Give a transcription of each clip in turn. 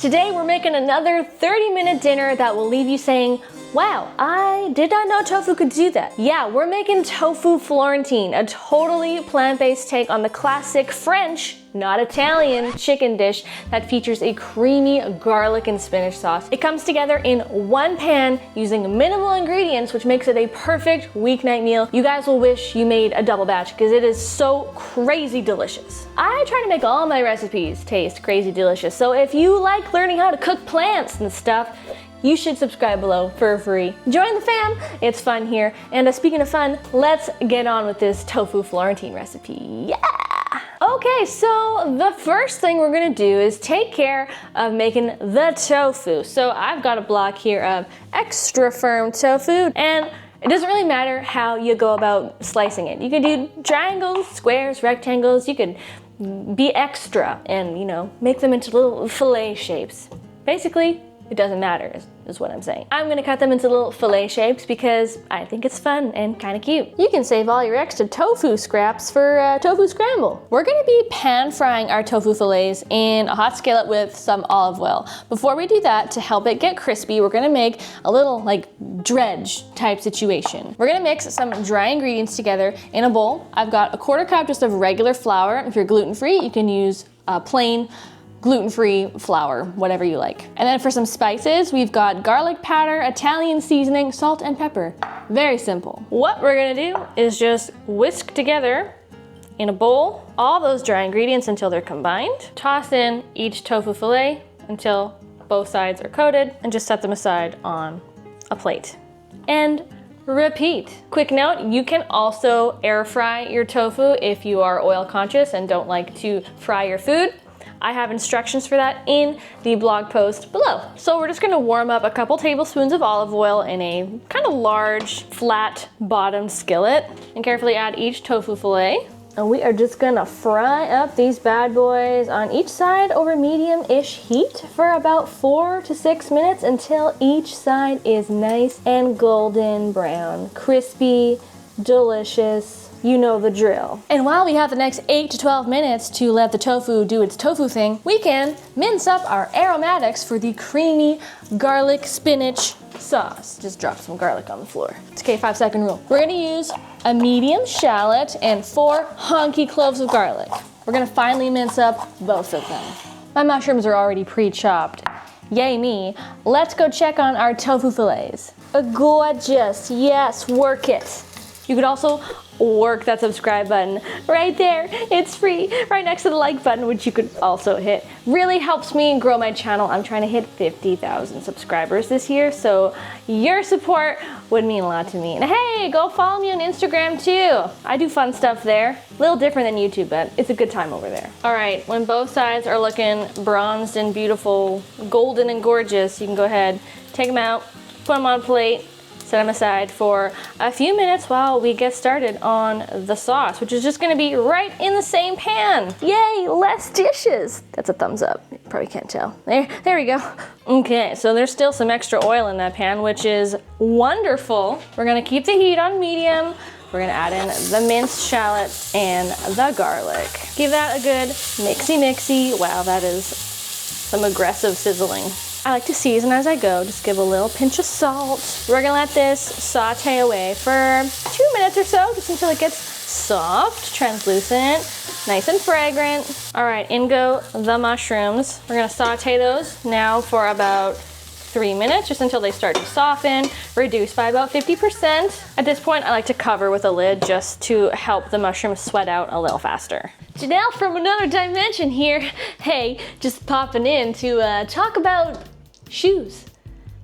Today we're making another 30-minute dinner that will leave you saying, wow, I did not know tofu could do that. Yeah, we're making tofu Florentine, a totally plant-based take on the classic French, not Italian, chicken dish that features a creamy garlic and spinach sauce. It comes together in one pan using minimal ingredients, which makes it a perfect weeknight meal. You guys will wish you made a double batch because it is so crazy delicious. I try to make all my recipes taste crazy delicious, so if you like learning how to cook plants and stuff, you should subscribe below for free. Join the fam, it's fun here. And speaking of fun, let's get on with this tofu Florentine recipe. Yeah! Okay, so the first thing we're gonna do is take care of making the tofu. So I've got a block here of extra firm tofu, and it doesn't really matter how you go about slicing it. You can do triangles, squares, rectangles. You could be extra and, make them into little fillet shapes. Basically, it doesn't matter, is what I'm saying. I'm gonna cut them into little fillet shapes because I think it's fun and kind of cute. You can save all your extra tofu scraps for tofu scramble. We're gonna be pan frying our tofu fillets in a hot skillet with some olive oil. Before we do that, to help it get crispy, we're gonna make a little dredge type situation. We're gonna mix some dry ingredients together in a bowl. I've got a 1/4 cup just of regular flour. If you're gluten-free, you can use plain gluten-free flour, whatever you like. And then for some spices, we've got garlic powder, Italian seasoning, salt, and pepper. Very simple. What we're gonna do is just whisk together in a bowl all those dry ingredients until they're combined. Toss in each tofu fillet until both sides are coated, and just set them aside on a plate. And repeat. Quick note, you can also air fry your tofu if you are oil conscious and don't like to fry your food. I have instructions for that in the blog post below. So we're just gonna warm up a couple tablespoons of olive oil in a kind of large, flat bottomed skillet and carefully add each tofu fillet. And we are just gonna fry up these bad boys on each side over medium-ish heat for about 4 to 6 minutes until each side is nice and golden brown, crispy, delicious. You know the drill. And while we have the next 8 to 12 minutes to let the tofu do its tofu thing, we can mince up our aromatics for the creamy garlic spinach sauce. Just drop some garlic on the floor. It's okay, 5-second rule. We're gonna use a medium shallot and 4 honky cloves of garlic. We're gonna finely mince up both of them. My mushrooms are already pre-chopped. Yay me. Let's go check on our tofu fillets. Gorgeous, yes, work it. You could also work that subscribe button right there. It's free, right next to the like button, which you could also hit. Really helps me grow my channel. I'm trying to hit 50,000 subscribers this year, so your support would mean a lot to me. And hey, go follow me on Instagram too. I do fun stuff there. A little different than YouTube, but it's a good time over there. All right, when both sides are looking bronzed and beautiful, golden and gorgeous, you can go ahead, take them out, put them on a plate, set them aside for a few minutes while we get started on the sauce, which is just gonna be right in the same pan. Yay, less dishes. That's a thumbs up. You probably can't tell. There we go. Okay, so there's still some extra oil in that pan, which is wonderful. We're gonna keep the heat on medium. We're gonna add in the minced shallot and the garlic. Give that a good mixy. Wow, that is some aggressive sizzling. I like to season as I go, just give a little pinch of salt. We're gonna let this saute away for 2 minutes or so, just until it gets soft, translucent, nice and fragrant. All right, in go the mushrooms. We're gonna saute those now for about 3 minutes, just until they start to soften, reduce by about 50%. At this point, I like to cover with a lid just to help the mushrooms sweat out a little faster. Janelle from another dimension here. Hey, just popping in to talk about shoes.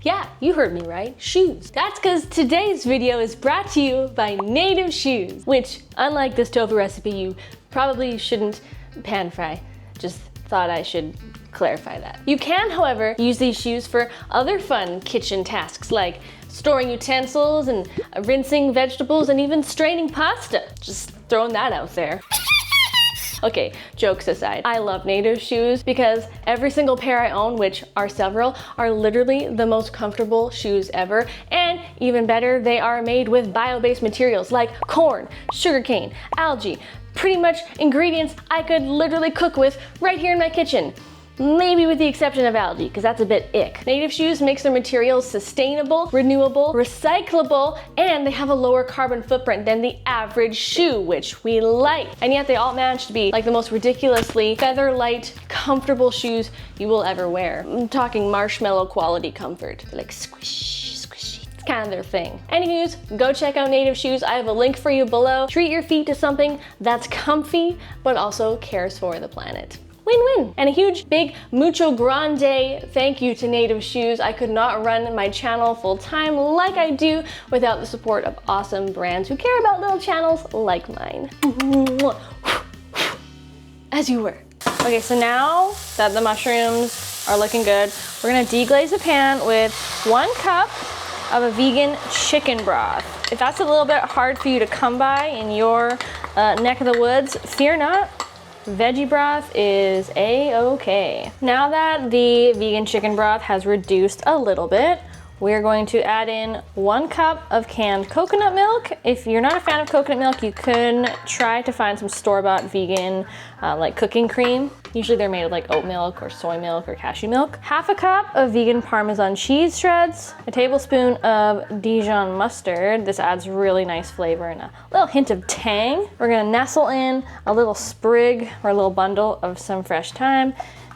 Yeah, you heard me right, shoes. That's because today's video is brought to you by Native Shoes, which, unlike this tofu recipe, you probably shouldn't pan fry. Just thought I should clarify that. You can, however, use these shoes for other fun kitchen tasks like storing utensils and rinsing vegetables and even straining pasta. Just throwing that out there. Okay, jokes aside, I love Native shoes because every single pair I own, which are several, are literally the most comfortable shoes ever. And even better, they are made with bio-based materials like corn, sugarcane, algae, pretty much ingredients I could literally cook with right here in my kitchen. maybe with the exception of algae, because that's a bit ick. Native Shoes makes their materials sustainable, renewable, recyclable, and they have a lower carbon footprint than the average shoe, which we like. And yet they all manage to be like the most ridiculously feather light, comfortable shoes you will ever wear. I'm talking marshmallow quality comfort. They're like squish, squishy. It's kind of their thing. Anyways, go check out Native Shoes. I have a link for you below. Treat your feet to something that's comfy, but also cares for the planet. Win-win. And a huge, big, mucho grande thank you to Native Shoes. I could not run my channel full time like I do without the support of awesome brands who care about little channels like mine. As you were. Okay, so now that the mushrooms are looking good, we're gonna deglaze the pan with 1 cup of a vegan chicken broth. If that's a little bit hard for you to come by in your neck of the woods, fear not. Veggie broth is a-okay. Now that the vegan chicken broth has reduced a little bit, we're going to add in 1 cup of canned coconut milk. If you're not a fan of coconut milk, you can try to find some store-bought vegan like cooking cream. Usually they're made of like oat milk or soy milk or cashew milk. 1/2 cup of vegan Parmesan cheese shreds, a tablespoon of Dijon mustard. This adds really nice flavor and a little hint of tang. We're gonna nestle in a little sprig or a little bundle of some fresh thyme.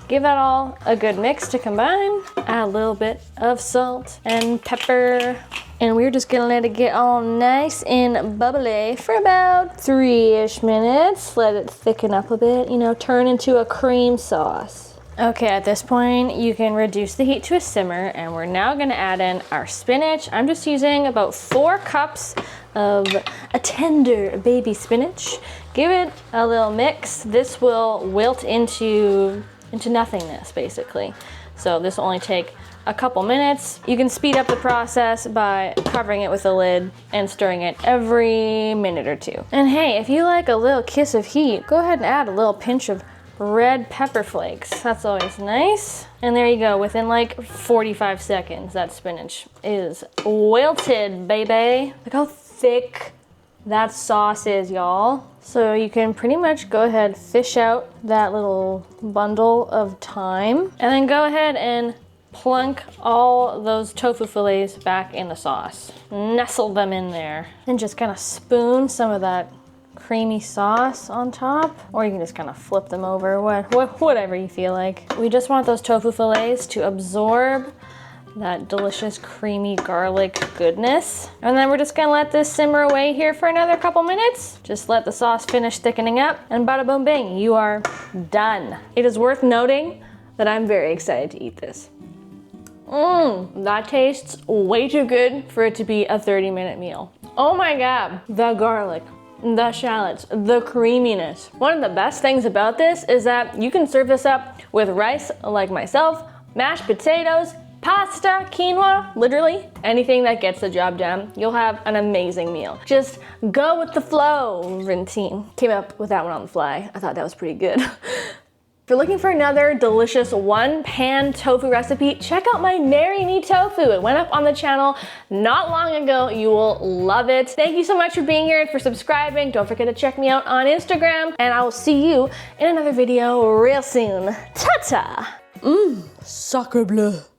Give that all a good mix to combine. Add a little bit of salt and pepper. And we're just gonna let it get all nice and bubbly for about 3-ish minutes. Let it thicken up a bit, you know, turn into a cream sauce. Okay, at this point, you can reduce the heat to a simmer, and we're now gonna add in our spinach. I'm just using about 4 cups of a tender baby spinach. Give it a little mix. This will wilt into nothingness, basically. So this will only take a couple minutes. You can speed up the process by covering it with a lid and stirring it every minute or 2. And hey, if you like a little kiss of heat, go ahead and add a little pinch of red pepper flakes. That's always nice. And there you go, within like 45 seconds, that spinach is wilted, baby. Look how thick that sauce is, y'all. So you can pretty much go ahead, fish out that little bundle of thyme, and then go ahead and plunk all those tofu fillets back in the sauce. Nestle them in there. And just kind of spoon some of that creamy sauce on top, or you can just kind of flip them over, whatever you feel like. We just want those tofu fillets to absorb that delicious creamy garlic goodness. And then we're just gonna let this simmer away here for another couple minutes. Just let the sauce finish thickening up, and bada boom bang, you are done. It is worth noting that I'm very excited to eat this. That tastes way too good for it to be a 30-minute meal. Oh my God, the garlic, the shallots, the creaminess. One of the best things about this is that you can serve this up with rice like myself, mashed potatoes, pasta, quinoa, literally anything that gets the job done. You'll have an amazing meal. Just go with the flow, Florentine. Came up with that one on the fly. I thought that was pretty good. If you're looking for another delicious 1-pan tofu recipe, check out my Marry Me Tofu. It went up on the channel not long ago. You will love it. Thank you so much for being here and for subscribing. Don't forget to check me out on Instagram, and I will see you in another video real soon. Ta-ta! Sacre bleu.